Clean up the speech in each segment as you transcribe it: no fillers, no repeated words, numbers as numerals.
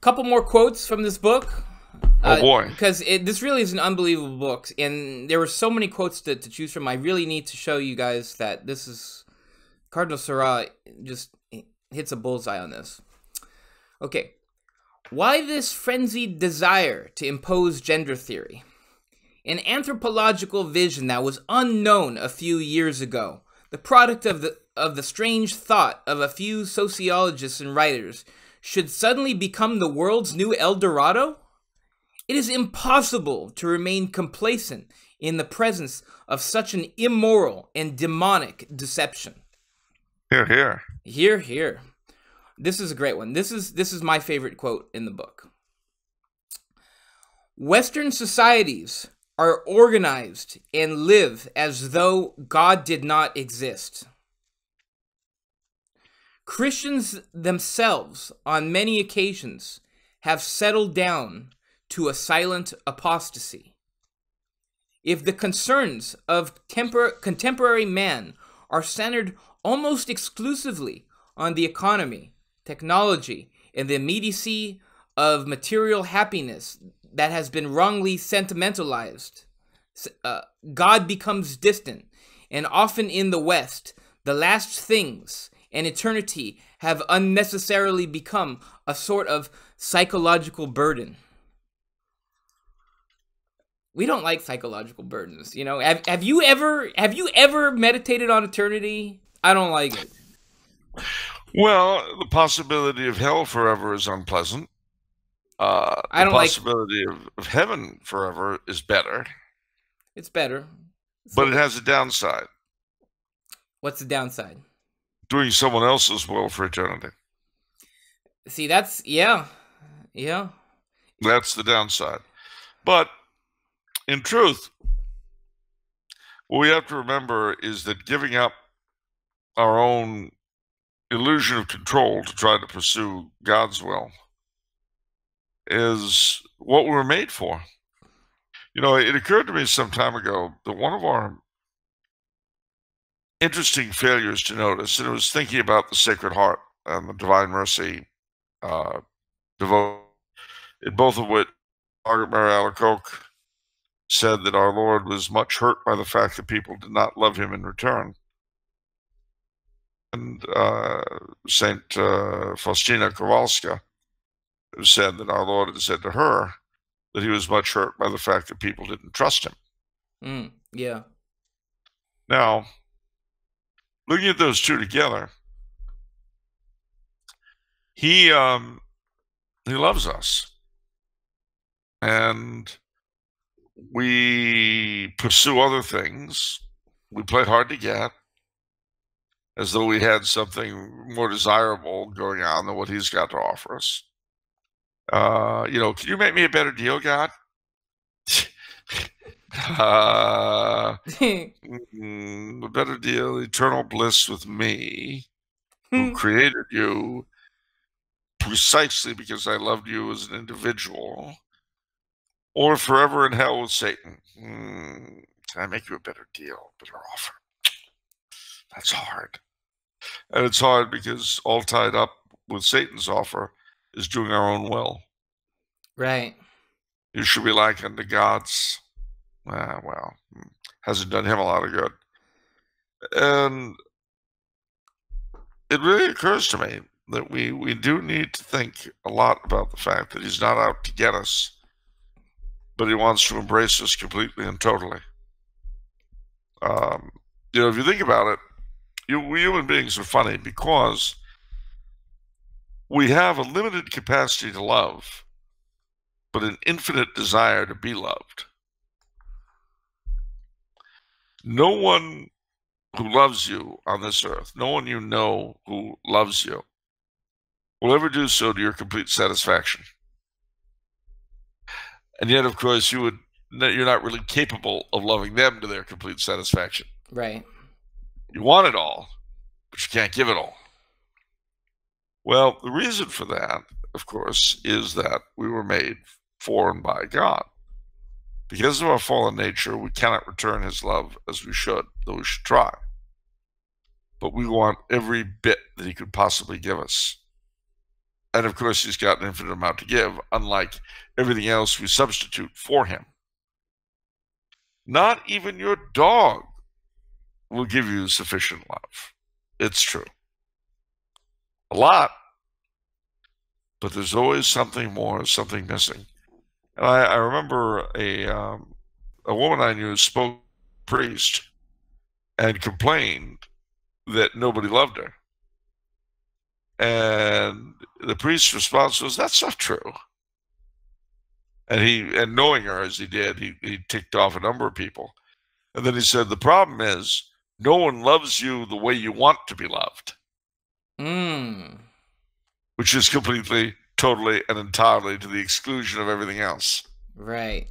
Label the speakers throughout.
Speaker 1: Couple more quotes from this book.
Speaker 2: Oh boy.
Speaker 1: Because this really is an unbelievable book, and there were so many quotes to choose from. I really need to show you guys that this is Cardinal Sarah just hits a bullseye on this. Okay. Why this frenzied desire to impose gender theory? An anthropological vision that was unknown a few years ago, the product of the strange thought of a few sociologists and writers, should suddenly become the world's new El Dorado? It is impossible to remain complacent in the presence of such an immoral and demonic deception.
Speaker 2: Here, here.
Speaker 1: Here, here. This is a great one. This is my favorite quote in the book. Western societies are organized and live as though God did not exist. Christians themselves, on many occasions, have settled down to a silent apostasy. If the concerns of contemporary man are centered almost exclusively on the economy, technology, and the immediacy of material happiness that has been wrongly sentimentalized, God becomes distant, and often in the West, the last things and eternity have unnecessarily become a sort of psychological burden. We don't like psychological burdens, you know. Have you ever meditated on eternity? I don't like it.
Speaker 2: Well, the possibility of hell forever is unpleasant.
Speaker 1: I
Speaker 2: The
Speaker 1: don't like.
Speaker 2: possibility of heaven forever is better,
Speaker 1: It's better.
Speaker 2: but it has a downside.
Speaker 1: What's the downside?
Speaker 2: Doing someone else's will for eternity.
Speaker 1: See, that's yeah.
Speaker 2: That's the downside. But in truth, what we have to remember is that giving up our own illusion of control to try to pursue God's will is what we were made for. You know, it occurred to me some time ago that one of our interesting failures to notice, and it was thinking about the Sacred Heart and the Divine Mercy devotion, in both of which Margaret Mary Alacoque said that our Lord was much hurt by the fact that people did not love him in return. And Saint Faustina Kowalska said that our Lord had said to her that he was much hurt by the fact that people didn't trust him.
Speaker 1: Yeah.
Speaker 2: Now, looking at those two together, he loves us, and we pursue other things. We play hard to get, as though we had something more desirable going on than what he's got to offer us. You know, can you make me a better deal, God? A better deal, eternal bliss with me, who created you precisely because I loved you as an individual, or forever in hell with Satan. Can I make you a better deal, better offer? That's hard. And it's hard because all tied up with Satan's offer is doing our own will.
Speaker 1: Right.
Speaker 2: You should be like unto gods. Well, hasn't done him a lot of good. And it really occurs to me that we do need to think a lot about the fact that he's not out to get us, but he wants to embrace us completely and totally. You know, if you think about it, we human beings are funny because we have a limited capacity to love, but an infinite desire to be loved. No one who loves you on this earth, no one you know who loves you, will ever do so to your complete satisfaction. And yet, of course, you're not really capable of loving them to their complete satisfaction.
Speaker 1: Right.
Speaker 2: You want it all, but you can't give it all. Well, the reason for that, of course, is that we were made for and by God. Because of our fallen nature, we cannot return his love as we should, though we should try. But we want every bit that he could possibly give us. And of course, he's got an infinite amount to give, unlike everything else we substitute for him. Not even your dog will give you sufficient love. It's true. A lot. But there's always something more, something missing. And I remember a woman I knew spoke to a priest and complained that nobody loved her. And the priest's response was, "That's not true." And knowing her as he did, he ticked off a number of people. And then he said, "The problem is no one loves you the way you want to be loved." Which is completely, totally, and entirely to the exclusion of everything else.
Speaker 1: Right.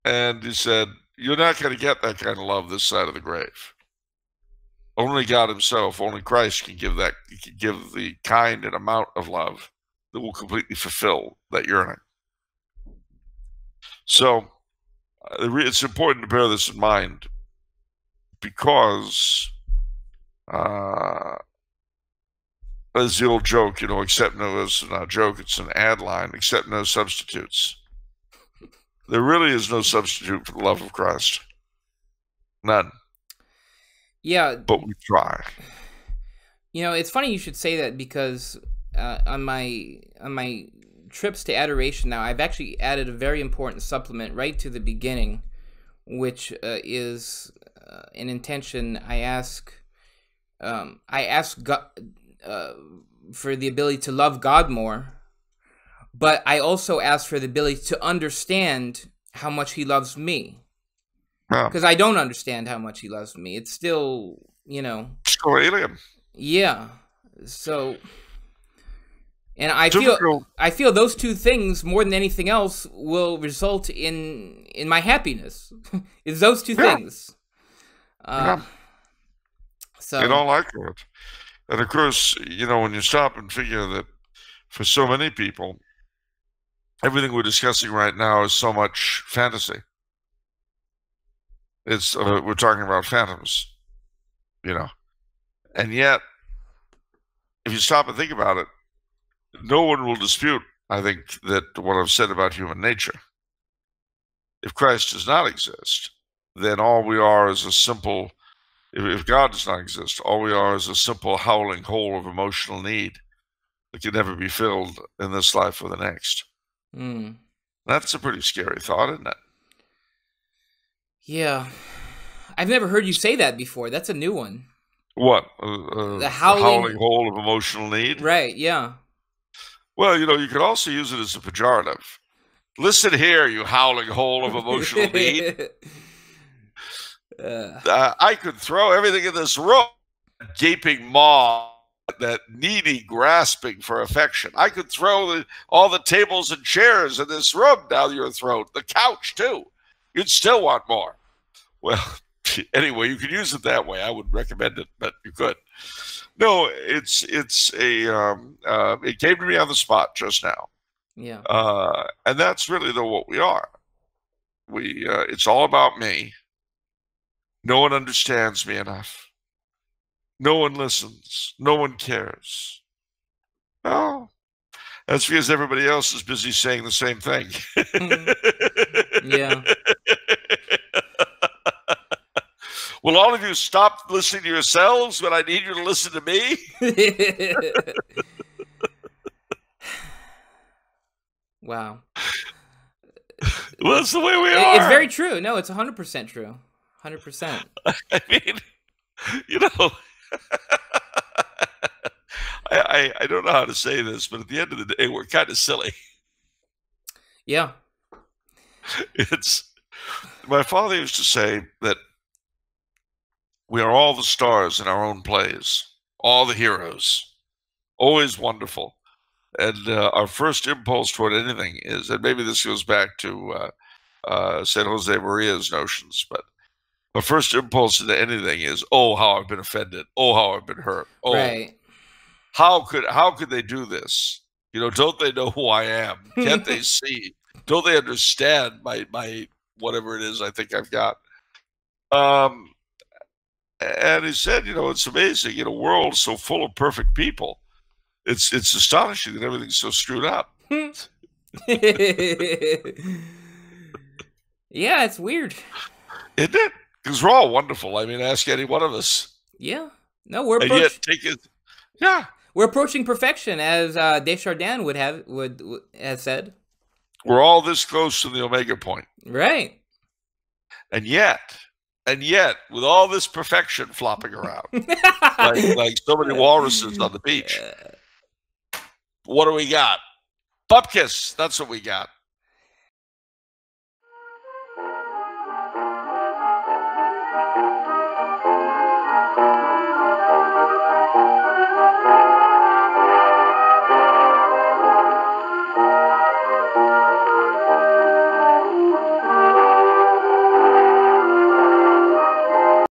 Speaker 2: And he said, "You're not going to get that kind of love this side of the grave. Only God himself, only Christ can give the kind and amount of love that will completely fulfill that yearning." So it's important to bear this in mind, because as the old joke, except no, it's not a joke, it's an ad line, "Accept no substitutes." There really is no substitute for the love of Christ. None.
Speaker 1: Yeah.
Speaker 2: But we try.
Speaker 1: It's funny you should say that, because on my trips to adoration now, I've actually added a very important supplement right to the beginning, which is an intention. I ask God for the ability to love God more, but I also ask for the ability to understand how much he loves me. Because I don't understand how much he loves me. It's still,
Speaker 2: Still alien.
Speaker 1: Yeah. So, and I feel those two things more than anything else will result in my happiness. Is those two things. So
Speaker 2: I don't like it. And of course, when you stop and figure that for so many people, everything we're discussing right now is so much fantasy. It's we're talking about phantoms, and yet, if you stop and think about it, no one will dispute, I think, that what I've said about human nature. If Christ does not exist, then all we are is a simple, if God does not exist, all we are is a simple howling hole of emotional need that can never be filled in this life or the next. That's a pretty scary thought, isn't it?
Speaker 1: Yeah. I've never heard you say that before. That's a new one.
Speaker 2: What? The howling hole of emotional need?
Speaker 1: Right, yeah.
Speaker 2: Well, you could also use it as a pejorative. Listen here, you howling hole of emotional need. I could throw everything in this room, gaping maw, that needy grasping for affection. I could throw all the tables and chairs in this room down your throat, the couch too. You'd still want more. Well, anyway, you could use it that way. I would recommend it, but you could. No, it came to me on the spot just now.
Speaker 1: Yeah.
Speaker 2: And that's really what we are. It's all about me. No one understands me enough. No one listens. No one cares. Well, that's because everybody else is busy saying the same thing.
Speaker 1: Yeah.
Speaker 2: Will all of you stop listening to yourselves when I need you to listen to me?
Speaker 1: Wow.
Speaker 2: Well, that's the way we are.
Speaker 1: It's very true. No, it's 100% true. 100%.
Speaker 2: I mean, I don't know how to say this, but at the end of the day, we're kind of silly.
Speaker 1: Yeah.
Speaker 2: My father used to say that we are all the stars in our own plays, all the heroes, always wonderful. And our first impulse toward anything is, and maybe this goes back to San Jose Maria's notions, but our first impulse into anything is, oh, how I've been offended. Oh, how I've been hurt. Oh,
Speaker 1: right.
Speaker 2: How could they do this? Don't they know who I am? Can't they see? Don't they understand my whatever it is I think I've got? And he said, it's amazing in a world so full of perfect people, It's astonishing that everything's so screwed up.
Speaker 1: Yeah, it's weird.
Speaker 2: Isn't it? Because we're all wonderful. I mean, ask any one of us.
Speaker 1: Yeah. No, we're
Speaker 2: And yet take it. Yeah.
Speaker 1: We're approaching perfection, as Desjardins would have said.
Speaker 2: We're all this close to the omega point.
Speaker 1: Right.
Speaker 2: And yet, with all this perfection flopping around, like so many walruses on the beach, what do we got? Bupkis. That's what we got.